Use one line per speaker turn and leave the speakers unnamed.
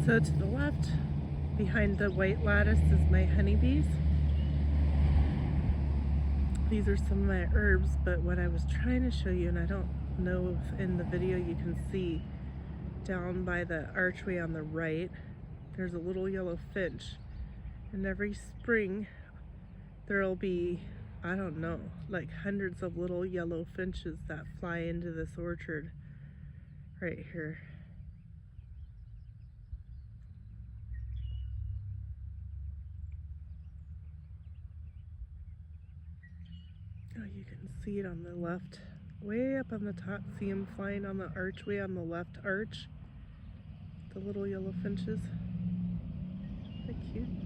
So to the left, behind the white lattice, is my honeybees. These are some of my herbs, but what I was trying to show you, and I don't know if in the video you can see, down by the archway on the right, there's a little yellow finch. And every spring, there'll be, I don't know, like hundreds of little yellow finches that fly into this orchard right here. Oh, you can see it on the left, way up on the top. See them flying on the archway on the left arch. The little yellow finches. They're cute.